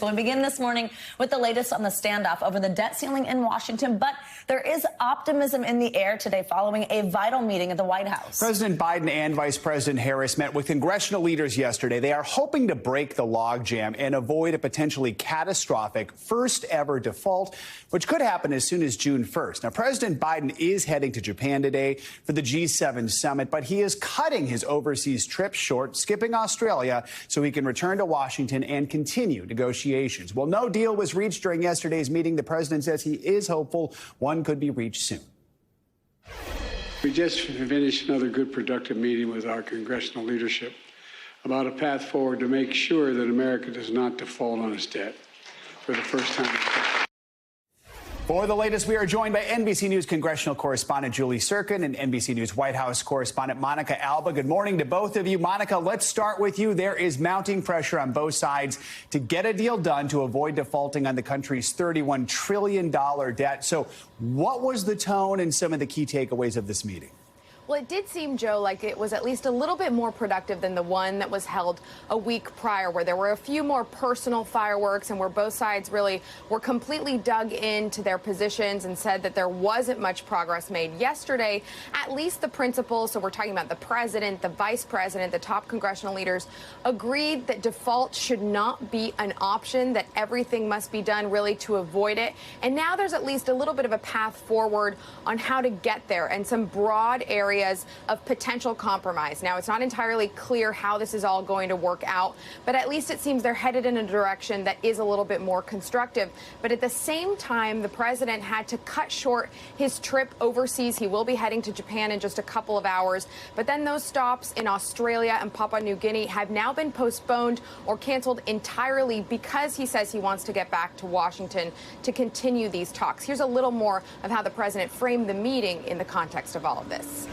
So we begin this morning with the latest on the standoff over the debt ceiling in Washington, but there is optimism in the air today following a vital meeting at the White House. President Biden and Vice President Harris met with congressional leaders yesterday. They are hoping to break the logjam and avoid a potentially catastrophic first ever default, which could happen as soon as June 1st. Now, President Biden is heading to Japan today for the G7 summit, but he is cutting his overseas trip short, skipping Australia so he can return to Washington and continue negotiations. Well, no deal was reached during yesterday's meeting. The president says he is hopeful one could be reached soon. We just finished another good, productive meeting with our congressional leadership about a path forward to make sure that America does not default on its debt for the first time. For the latest, we are joined by NBC News congressional correspondent Julie Serkin and NBC News White House correspondent Monica Alba. Good morning to both of you. Monica, let's start with you. There is mounting pressure on both sides to get a deal done to avoid defaulting on the country's $31 trillion debt. So what was the tone and some of the key takeaways of this meeting? Well, it did seem, Joe, like it was at least a little bit more productive than the one that was held a week prior, where there were a few more personal fireworks and where both sides really were completely dug into their positions and said that there wasn't much progress made. Yesterday, at least the principals, so we're talking about the president, the vice president, the top congressional leaders, agreed that default should not be an option, that everything must be done really to avoid it. And now there's at least a little bit of a path forward on how to get there and some broad areas of potential compromise. Now, it's not entirely clear how this is all going to work out, but at least it seems they're headed in a direction that is a little bit more constructive. But at the same time, the president had to cut short his trip overseas. He will be heading to Japan in just a couple of hours. But then those stops in Australia and Papua New Guinea have now been postponed or canceled entirely because he says he wants to get back to Washington to continue these talks. Here's a little more of how the president framed the meeting in the context of all of this.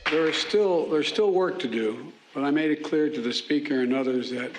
There's still work to do, but I made it clear to the Speaker and others that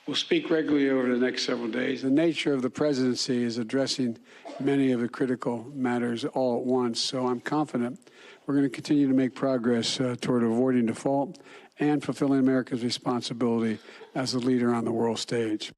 we'll speak regularly over the next several days. The nature of the presidency is addressing many of the critical matters all at once, so I'm confident we're going to continue to make progress toward avoiding default and fulfilling America's responsibility as a leader on the world stage.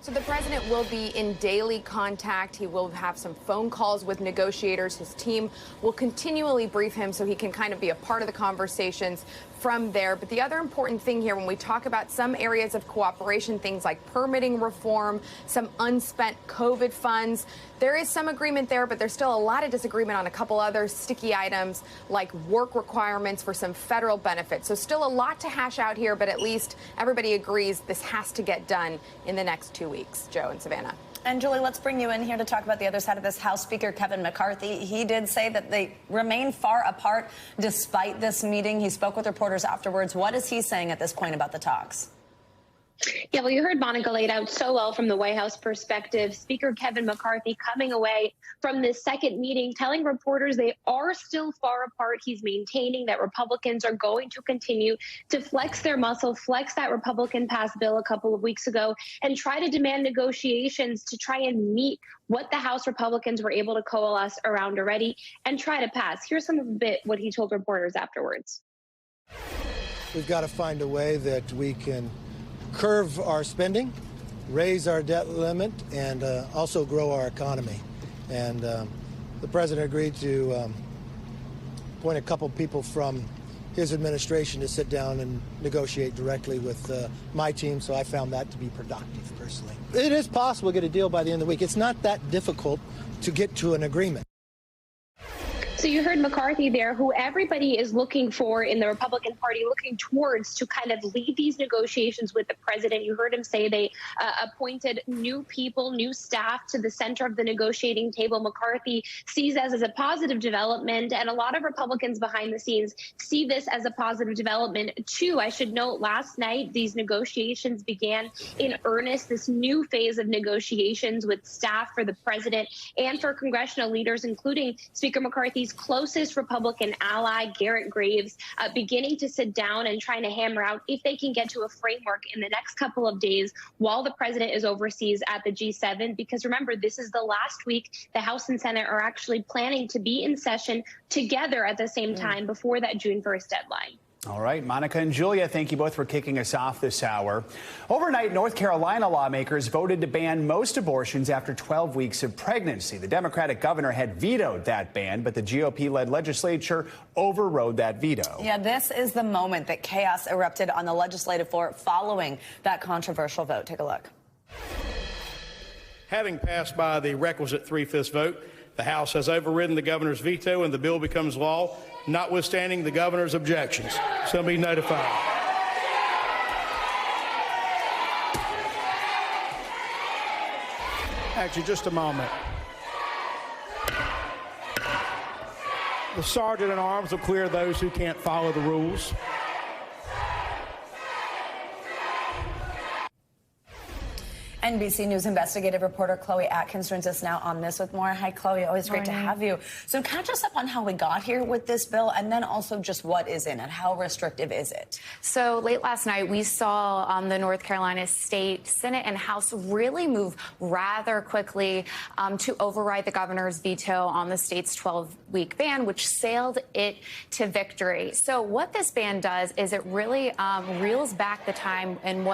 So the president will be in daily contact. He will have some phone calls with negotiators. His team will continually brief him so he can kind of be a part of the conversations from there. But the other important thing here, when we talk about some areas of cooperation, things like permitting reform, some unspent COVID funds, there is some agreement there, but there's still a lot of disagreement on a couple other sticky items like work requirements for some federal benefits. So still a lot to hash out here, but at least everybody agrees this has to get done in the next 2 weeks. Joe and Savannah. And Julie, let's bring you in here to talk about the other side of this. House Speaker Kevin McCarthy, he did say that they remain far apart despite this meeting. He spoke with reporters afterwards. What is he saying at this point about the talks? Yeah, well, you heard Monica laid out so well from the White House perspective. Speaker Kevin McCarthy coming away from this second meeting, telling reporters they are still far apart. He's maintaining that Republicans are going to continue to flex their muscle, flex that Republican passed bill a couple of weeks ago, and try to demand negotiations to try and meet what the House Republicans were able to coalesce around already and try to pass. Here's some of what he told reporters afterwards. We've got to find a way that we can curve our spending, raise our debt limit, and also grow our economy. And the president agreed to appoint a couple people from his administration to sit down and negotiate directly with my team, so I found that to be productive personally. It is possible to get a deal by the end of the week. It's not that difficult to get to an agreement. So you heard McCarthy there, who everybody is looking for in the Republican Party, looking towards to kind of lead these negotiations with the president. You heard him say they appointed new people, new staff to the center of the negotiating table. McCarthy sees this as a positive development, and a lot of Republicans behind the scenes see this as a positive development, too. I should note last night these negotiations began in earnest, this new phase of negotiations with staff for the president and for congressional leaders, including Speaker McCarthy's closest Republican ally, Garrett Graves, beginning to sit down and trying to hammer out if they can get to a framework in the next couple of days while the president is overseas at the G7. Because remember, this is the last week the House and Senate are actually planning to be in session together at the same time before that June 1st deadline. All right, Monica and Julia, thank you both for kicking us off this hour. Overnight, North Carolina lawmakers voted to ban most abortions after 12 weeks of pregnancy. The Democratic governor had vetoed that ban, but the GOP-led legislature overrode that veto. Yeah, this is the moment that chaos erupted on the legislative floor following that controversial vote. Take a look. Having passed by the requisite 3/5 vote, the House has overridden the governor's veto and the bill becomes law, notwithstanding the governor's objections. So be notified. Actually, just a moment. The sergeant at arms will clear those who can't follow the rules. NBC News investigative reporter Chloe Atkins joins us now on This with More. Hi, Chloe. Always great to have you. So catch us up on how we got here with this bill and then also just what is in it. How restrictive is it? So late last night, we saw the North Carolina State Senate and House really move rather quickly to override the governor's veto on the state's 12-week ban, which sailed it to victory. So what this ban does is it really reels back the time and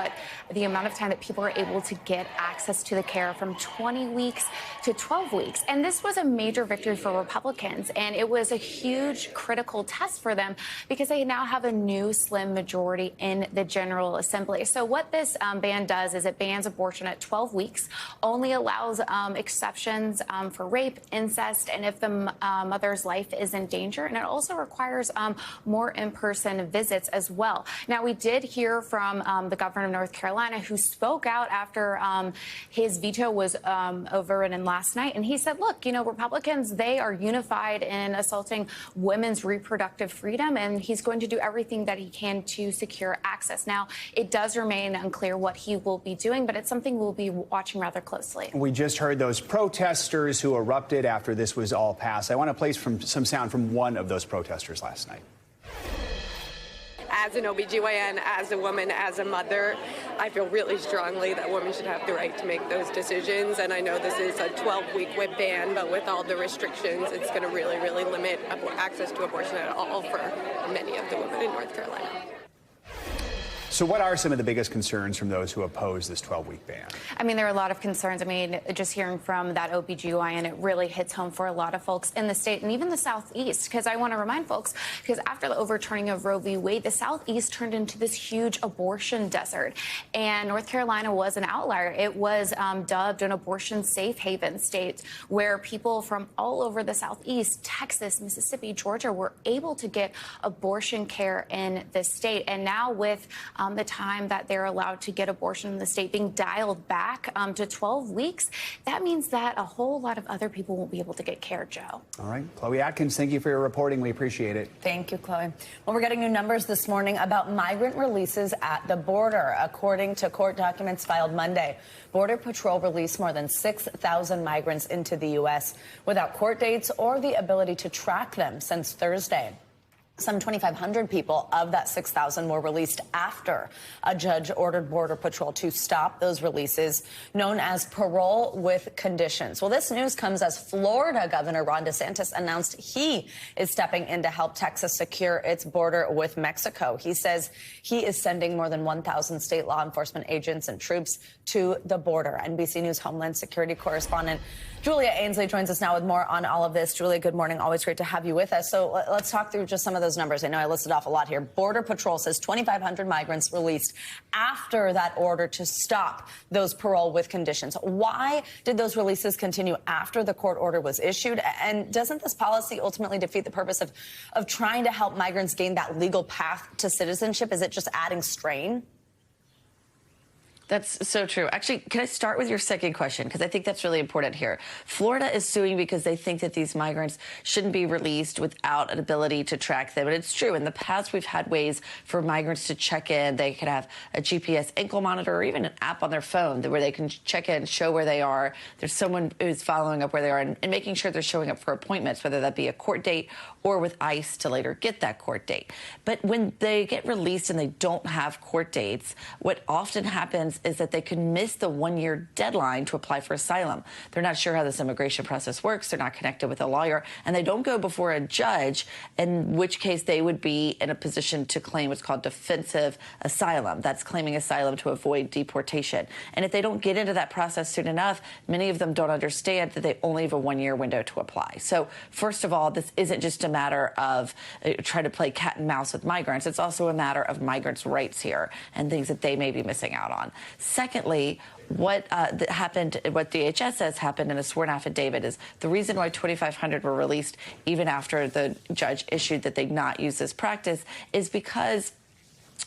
the amount of time that people are able to get access to the care from 20 weeks to 12 weeks. And this was a major victory for Republicans. And it was a huge critical test for them because they now have a new slim majority in the General Assembly. So what this ban does is it bans abortion at 12 weeks, only allows exceptions for rape, incest, and if the mother's life is in danger. And it also requires more in-person visits as well. Now, we did hear from the governor of North Carolina who spoke out after his veto was overridden last night. And he said, look, Republicans, they are unified in assaulting women's reproductive freedom, and he's going to do everything that he can to secure access. Now, it does remain unclear what he will be doing, but it's something we'll be watching rather closely. We just heard those protesters who erupted after this was all passed. I want to play some sound from one of those protesters last night. As an OBGYN, as a woman, as a mother, I feel really strongly that women should have the right to make those decisions. And I know this is a 12-week whip ban, but with all the restrictions, it's going to really, really limit access to abortion at all for many of the women in North Carolina. So what are some of the biggest concerns from those who oppose this 12-week ban? I mean, there are a lot of concerns. I mean, just hearing from that OBGYN, it really hits home for a lot of folks in the state and even the Southeast, because I want to remind folks, because after the overturning of Roe v. Wade, the Southeast turned into this huge abortion desert. And North Carolina was an outlier. It was dubbed an abortion safe haven state where people from all over the Southeast, Texas, Mississippi, Georgia, were able to get abortion care in this state. And now with the time that they're allowed to get abortion in the state being dialed back to 12 weeks, that means that a whole lot of other people won't be able to get care, Joe. All right. Chloe Atkins, thank you for your reporting. We appreciate it. Thank you, Chloe. Well, we're getting new numbers this morning about migrant releases at the border. According to court documents filed Monday, Border Patrol released more than 6,000 migrants into the U.S. without court dates or the ability to track them since Thursday. Some 2,500 people of that 6,000 were released after a judge ordered Border Patrol to stop those releases, known as parole with conditions. Well, this news comes as Florida Governor Ron DeSantis announced he is stepping in to help Texas secure its border with Mexico. He says he is sending more than 1,000 state law enforcement agents and troops to the border. NBC News Homeland Security correspondent Julia Ainsley joins us now with more on all of this. Julia, good morning. Always great to have you with us. So let's talk through just some of those numbers. I know I listed off a lot here. Border Patrol says 2,500 migrants released after that order to stop those parole with conditions. Why did those releases continue after the court order was issued? And doesn't this policy ultimately defeat the purpose of trying to help migrants gain that legal path to citizenship? Is it just adding strain? That's so true. Actually, can I start with your second question? Because I think that's really important here. Florida is suing because they think that these migrants shouldn't be released without an ability to track them. And it's true. In the past, we've had ways for migrants to check in. They could have a GPS ankle monitor or even an app on their phone where they can check in, show where they are. There's someone who's following up where they are and making sure they're showing up for appointments, whether that be a court date or with ICE to later get that court date. But when they get released and they don't have court dates, what often happens is that they could miss the one-year deadline to apply for asylum. They're not sure how this immigration process works. They're not connected with a lawyer, and they don't go before a judge, in which case they would be in a position to claim what's called defensive asylum. That's claiming asylum to avoid deportation. And if they don't get into that process soon enough, many of them don't understand that they only have a one-year window to apply. So first of all, this isn't just a matter of trying to play cat and mouse with migrants. It's also a matter of migrants' rights here and things that they may be missing out on. Secondly, what happened, what DHS says happened in a sworn affidavit is the reason why 2,500 were released even after the judge issued that they'd not use this practice is because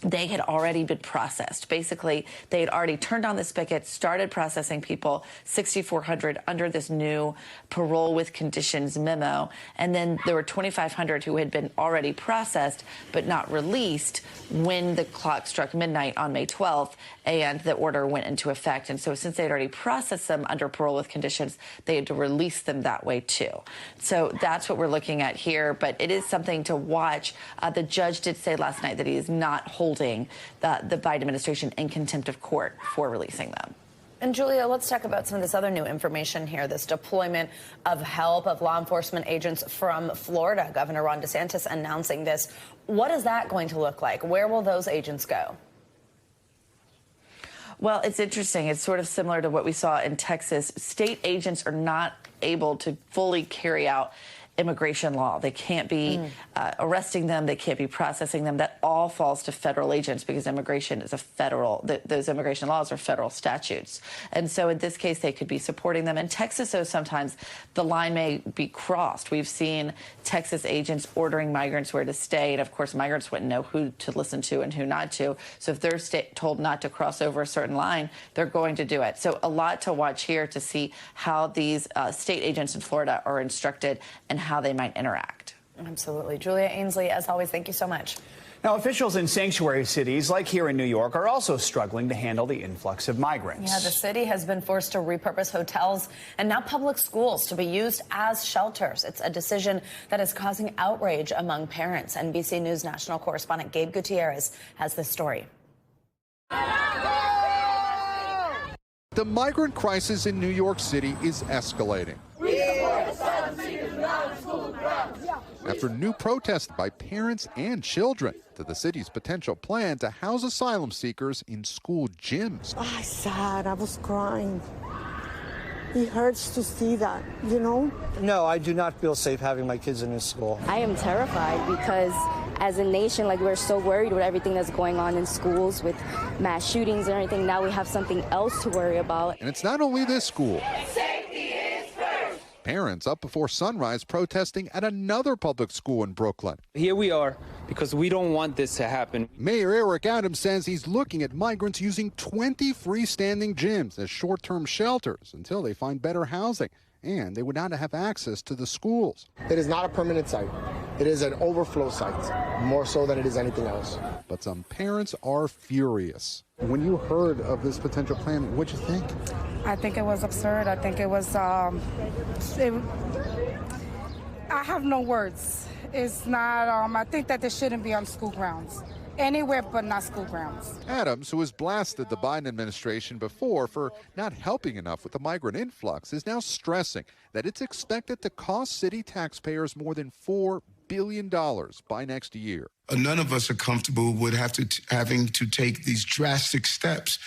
they had already been processed. Basically, they had already turned on the spigot, started processing people, 6,400 under this new parole with conditions memo. And then there were 2,500 who had been already processed but not released when the clock struck midnight on May 12th and the order went into effect. And so since they had already processed them under parole with conditions, they had to release them that way too. So that's what we're looking at here. But it is something to watch. The judge did say last night that he is not holding the Biden administration in contempt of court for releasing them. And Julia, let's talk about some of this other new information here, this deployment of help of law enforcement agents from Florida. Governor Ron DeSantis announcing this. What is that going to look like? Where will those agents go? Well, it's interesting. It's sort of similar to what we saw in Texas. State agents are not able to fully carry out immigration law. They can't be arresting them. They can't be processing them. That all falls to federal agents because immigration is a federal, those immigration laws are federal statutes. And so in this case, they could be supporting them. In Texas, though, sometimes the line may be crossed. We've seen Texas agents ordering migrants where to stay. And of course, migrants wouldn't know who to listen to and who not to. So if they're told not to cross over a certain line, they're going to do it. So a lot to watch here to see how these state agents in Florida are instructed and how they might interact. Absolutely. Julia Ainsley, as always, thank you so much. Now, officials in sanctuary cities like here in New York are also struggling to handle the influx of migrants. Yeah, the city has been forced to repurpose hotels and now public schools to be used as shelters. It's a decision that is causing outrage among parents. NBC News national correspondent Gabe Gutierrez has this story. The migrant crisis in New York City is escalating. After new protests by parents and children to the city's potential plan to house asylum seekers in school gyms. I sad. I was crying. It hurts to see that, you know? No, I do not feel safe having my kids in this school. I am terrified because as a nation, like, we're so worried with everything that's going on in schools with mass shootings and everything. Now we have something else to worry about. And it's not only this school. Parents up before sunrise protesting at another public school in Brooklyn. Here we are because we don't want this to happen. Mayor Eric Adams says he's looking at migrants using 20 freestanding gyms as short-term shelters until they find better housing, and they would not have access to the schools. It is not a permanent site. It is an overflow site, more so than it is anything else. But some parents are furious. When you heard of this potential plan, what'd you think? I think it was absurd. I think it was, I have no words. It's not, I think that this shouldn't be on school grounds. Anywhere but not school grounds. Adams, who has blasted the Biden administration before for not helping enough with the migrant influx, is now stressing that it's expected to cost city taxpayers more than $4 billion by next year. None of us are comfortable with having to take these drastic steps,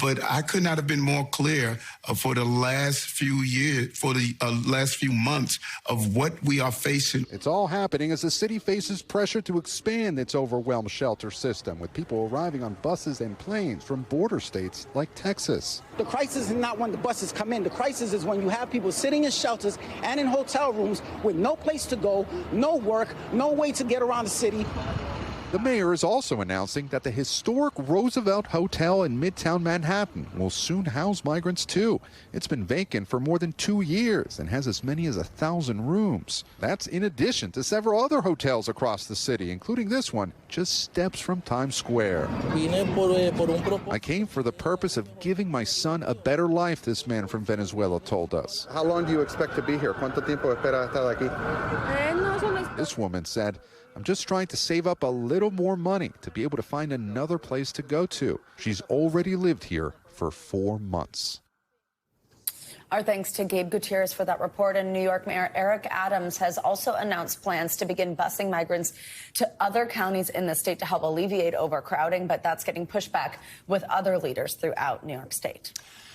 but I could not have been more clear for the last few years, for the last few months of what we are facing. It's all happening as the city faces pressure to expand its overwhelmed shelter system, with people arriving on buses and planes from border states like Texas. The crisis is not when the buses come in. The crisis is when you have people sitting in shelters and in hotel rooms with no place to go, no work, no way to get around the city. The mayor is also announcing that the historic Roosevelt Hotel in Midtown Manhattan will soon house migrants too. It's been vacant for more than 2 years and has as many as 1,000 rooms. That's in addition to several other hotels across the city, including this one just steps from Times Square. I came for the purpose of giving my son a better life, this man from Venezuela told us. How long do you expect to be here? ¿Cuánto tiempo espera estar aquí? This woman said, I'm just trying to save up a little more money to be able to find another place to go to. She's already lived here for 4 months. Our thanks to Gabe Gutierrez for that report. And New York Mayor Eric Adams has also announced plans to begin busing migrants to other counties in the state to help alleviate overcrowding. But that's getting pushed back with other leaders throughout New York State.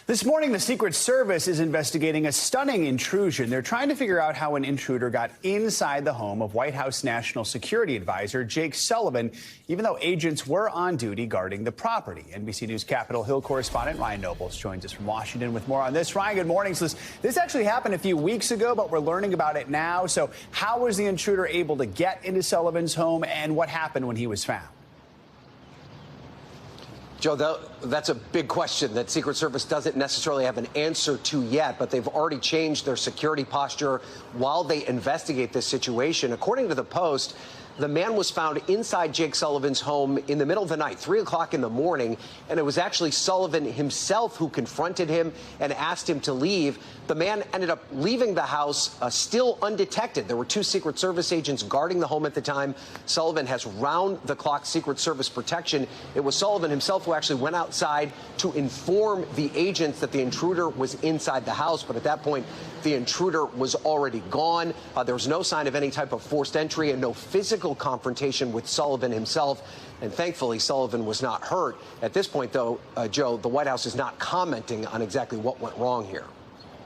This morning, the Secret Service is investigating a stunning intrusion. They're trying to figure out how an intruder got inside the home of White House National Security Advisor Jake Sullivan, even though agents were on duty guarding the property. NBC News Capitol Hill correspondent Ryan Nobles joins us from Washington with more on this. Ryan, good morning. So this actually happened a few weeks ago, but we're learning about it now. So how was the intruder able to get into Sullivan's home, and what happened when he was found? Joe, that's a big question that Secret Service doesn't necessarily have an answer to yet, but they've already changed their security posture while they investigate this situation. According to the Post, the man was found inside Jake Sullivan's home in the middle of the night, 3 o'clock in the morning, and it was actually Sullivan himself who confronted him and asked him to leave. The man ended up leaving the house still undetected. There were 2 Secret Service agents guarding the home at the time. Sullivan has round-the-clock Secret Service protection. It was Sullivan himself who actually went outside to inform the agents that the intruder was inside the house, but at that point, the intruder was already gone. There was no sign of any type of forced entry and no physical confrontation with Sullivan himself. And thankfully, Sullivan was not hurt. At this point, though, Joe, the White House is not commenting on exactly what went wrong here.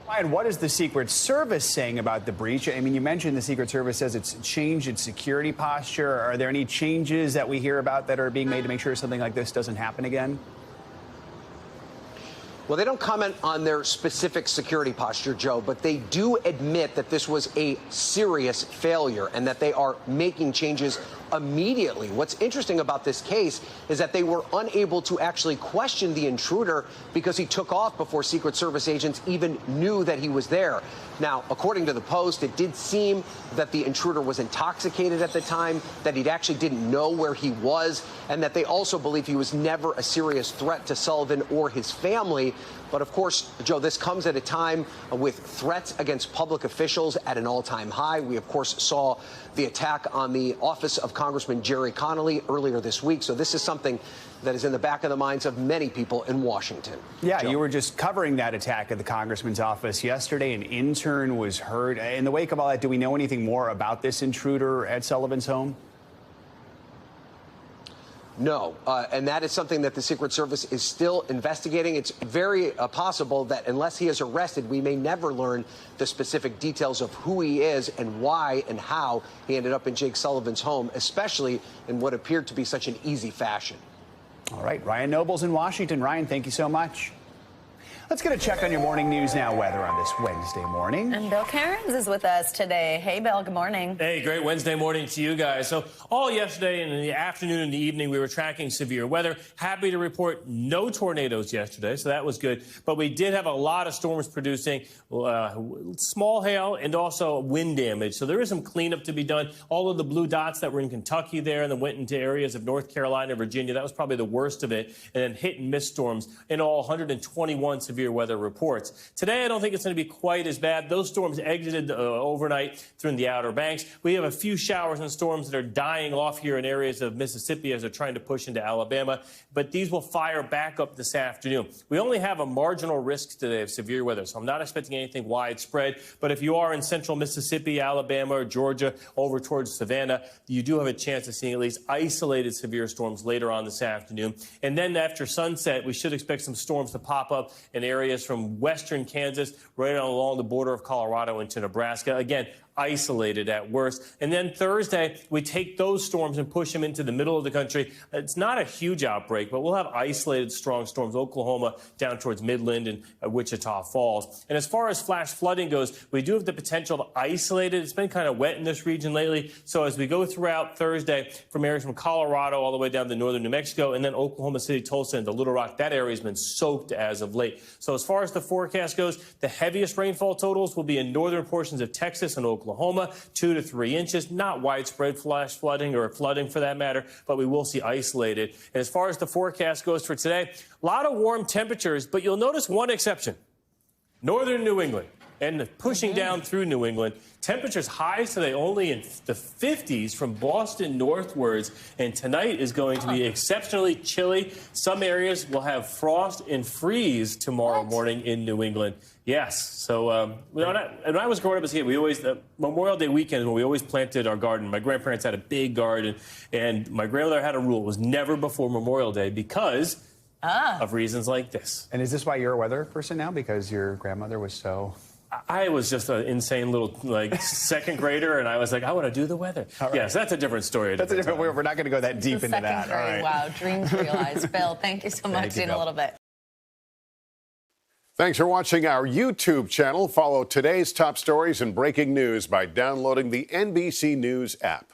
Ryan, what is the Secret Service saying about the breach? I mean, you mentioned the Secret Service says it's changed its security posture. Are there any changes that we hear about that are being made to make sure something like this doesn't happen again? Well, they don't comment on their specific security posture, Joe, but they do admit that this was a serious failure and that they are making changes immediately. What's interesting about this case is that they were unable to actually question the intruder because he took off before Secret Service agents even knew that he was there. Now, according to the Post, it did seem that the intruder was intoxicated at the time, that he actually didn't know where he was, and that they also believe he was never a serious threat to Sullivan or his family. But of course, Joe, this comes at a time with threats against public officials at an all-time high. We, of course, saw the attack on the office of Congressman Jerry Connolly earlier this week. So this is something that is in the back of the minds of many people in Washington. Yeah, Joe. You were just covering that attack at the congressman's office yesterday. An intern was hurt. In the wake of all that, do we know anything more about this intruder at Sullivan's home? No, and that is something that the Secret Service is still investigating. It's very possible that unless he is arrested, we may never learn the specific details of who he is and why and how he ended up in Jake Sullivan's home, especially in what appeared to be such an easy fashion. All right, Ryan Nobles in Washington. Ryan, thank you so much. Let's get a check on your morning news now weather on this Wednesday morning. And Bill Cairns is with us today. Hey, Bill, good morning. Hey, great Wednesday morning to you guys. So all yesterday and in the afternoon and the evening, we were tracking severe weather. Happy to report no tornadoes yesterday, so that was good. But we did have a lot of storms producing small hail and also wind damage. So there is some cleanup to be done. All of the blue dots that were in Kentucky there and then went into areas of North Carolina, Virginia, that was probably the worst of it. And then hit and miss storms. In all, 121 severe weather reports. Today, I don't think it's going to be quite as bad. Those storms exited overnight through the Outer Banks. We have a few showers and storms that are dying off here in areas of Mississippi as they're trying to push into Alabama, but these will fire back up this afternoon. We only have a marginal risk today of severe weather, so I'm not expecting anything widespread, but if you are in central Mississippi, Alabama, or Georgia, over towards Savannah, you do have a chance of seeing at least isolated severe storms later on this afternoon. And then after sunset, we should expect some storms to pop up in areas from western Kansas right along the border of Colorado into Nebraska. Again, isolated at worst. And then Thursday, we take those storms and push them into the middle of the country. It's not a huge outbreak, but we'll have isolated strong storms, Oklahoma down towards Midland and Wichita Falls. And as far as flash flooding goes, we do have the potential to isolate it. It's been kind of wet in this region lately. So as we go throughout Thursday from areas from Colorado all the way down to northern New Mexico and then Oklahoma City, Tulsa, and the Little Rock, that area has been soaked as of late. So as far as the forecast goes, the heaviest rainfall totals will be in northern portions of Texas and Oklahoma, 2 to 3 inches, not widespread flash flooding or flooding for that matter, but we will see isolated. And as far as the forecast goes for today, a lot of warm temperatures, but you'll notice one exception. Northern New England. and pushing down through New England. Temperatures highs today only in the 50s from Boston northwards, and tonight is going to be exceptionally chilly. Some areas will have frost and freeze tomorrow morning in New England. Yes. So when I was growing up as a kid, we always, Memorial Day weekend is when we always planted our garden. My grandparents had a big garden, and my grandmother had a rule. It was never before Memorial Day because of reasons like this. And is this why you're a weather person now? Because your grandmother was so... I was just an insane little second grader, and I was like, I want to do the weather. Right. Yes, that's a different story. That's a different. We're not going to go that deep into that. All right. Wow, dreams realized. Bill, thank you so much. See you in a little bit. Thanks for watching our YouTube channel. Follow today's top stories and breaking news by downloading the NBC News app.